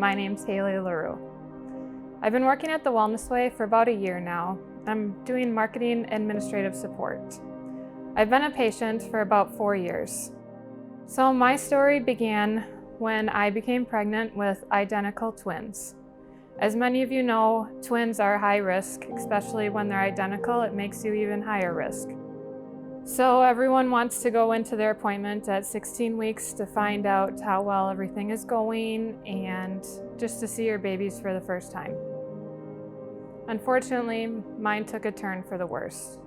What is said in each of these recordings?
My name's Haley Leroux. I've been working at the Wellness Way for about a year now. I'm doing marketing administrative support. I've been a patient for about 4 years. So my story began when I became pregnant with identical twins. As many of you know, twins are high risk, especially when they're identical. It makes you even higher risk. So everyone wants to go into their appointment at 16 weeks to find out how well everything is going and just to see your babies for the first time. Unfortunately, mine took a turn for the worse.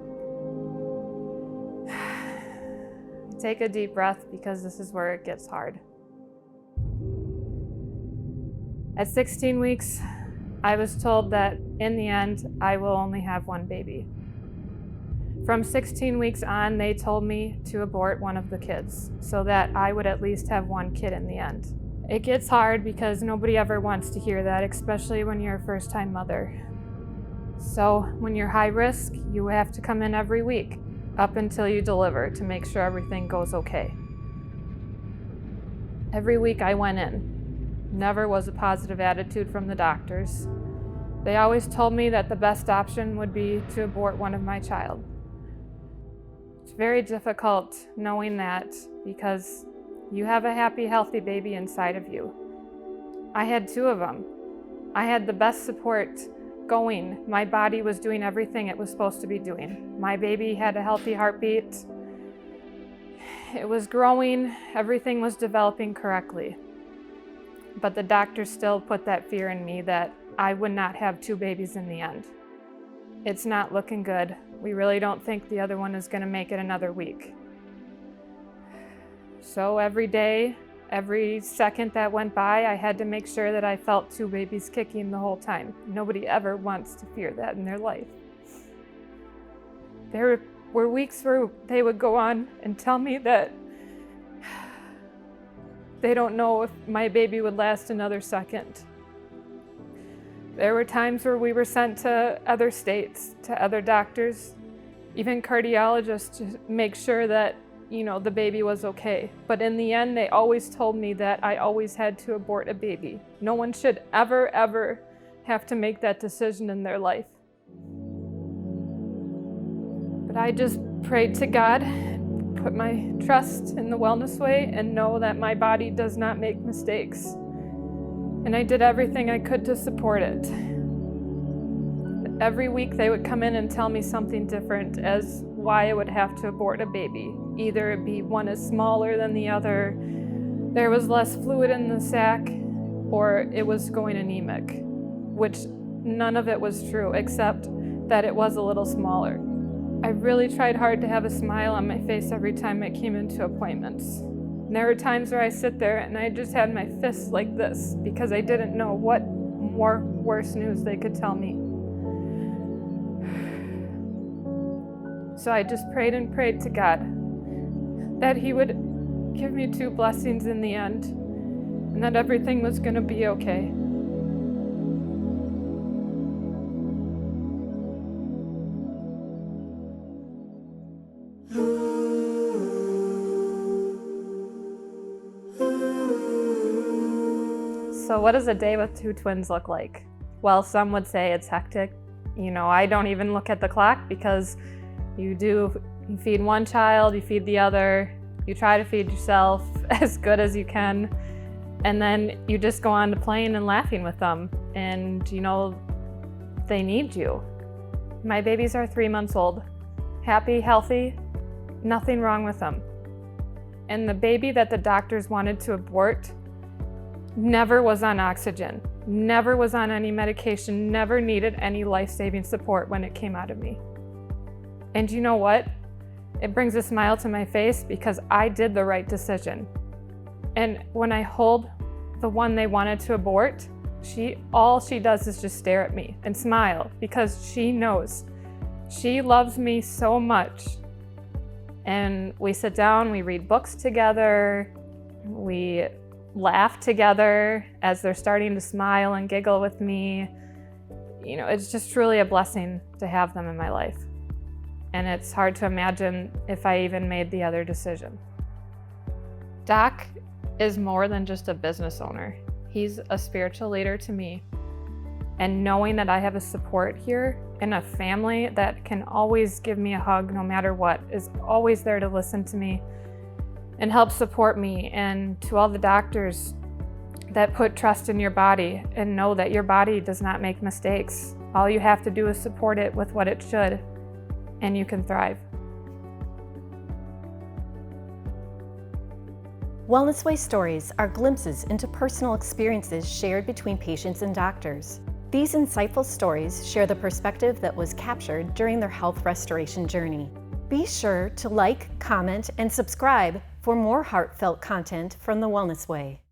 Take a deep breath because this is where it gets hard. At 16 weeks, I was told that in the end, I will only have one baby. From 16 weeks on, they told me to abort one of the kids so that I would at least have one kid in the end. It gets hard because nobody ever wants to hear that, especially when you're a first-time mother. So when you're high risk, you have to come in every week up until you deliver to make sure everything goes okay. Every week I went in. Never was a positive attitude from the doctors. They always told me that the best option would be to abort one of my child. It's very difficult knowing that because you have a happy, healthy baby inside of you. I had 2 of them. I had the best support going. My body was doing everything it was supposed to be doing. My baby had a healthy heartbeat. It was growing. Everything was developing correctly. But the doctors still put that fear in me that I would not have 2 babies in the end. It's not looking good. We really don't think the other one is going to make it another week. So every day, every second that went by, I had to make sure that I felt 2 babies kicking the whole time. Nobody ever wants to fear that in their life. There were weeks where they would go on and tell me that they don't know if my baby would last another second. There were times where we were sent to other states, to other doctors, even cardiologists, to make sure that, the baby was okay. But in the end, they always told me that I always had to abort a baby. No one should ever, ever have to make that decision in their life. But I just prayed to God, put my trust in the Wellness Way, and know that my body does not make mistakes. And I did everything I could to support it. Every week they would come in and tell me something different as why I would have to abort a baby. Either it be one is smaller than the other, there was less fluid in the sac, or it was going anemic, which none of it was true except that it was a little smaller. I really tried hard to have a smile on my face every time I came into appointments. And there were times where I sit there and I just had my fists like this because I didn't know what more worse news they could tell me. So I just prayed and prayed to God that He would give me 2 blessings in the end and that everything was going to be okay. So what does a day with 2 twins look like? Well, some would say it's hectic. I don't even look at the clock because you feed one child, you feed the other, you try to feed yourself as good as you can, and then you just go on to playing and laughing with them. And they need you. My babies are 3 months old, happy, healthy, nothing wrong with them. And the baby that the doctors wanted to abort never was on oxygen, never was on any medication, never needed any life-saving support when it came out of me. And you know what? It brings a smile to my face because I did the right decision. And when I hold the one they wanted to abort, all she does is just stare at me and smile because she knows. She loves me so much. And we sit down, we read books together, we laugh together as they're starting to smile and giggle with me. It's just truly a blessing to have them in my life. And it's hard to imagine if I even made the other decision. Doc is more than just a business owner. He's a spiritual leader to me. And knowing that I have a support here and a family that can always give me a hug no matter what, is always there to listen to me and help support me. And to all the doctors that put trust in your body and know that your body does not make mistakes. All you have to do is support it with what it should, and you can thrive. Wellness Way stories are glimpses into personal experiences shared between patients and doctors. These insightful stories share the perspective that was captured during their health restoration journey. Be sure to like, comment, and subscribe for more heartfelt content from the Wellness Way.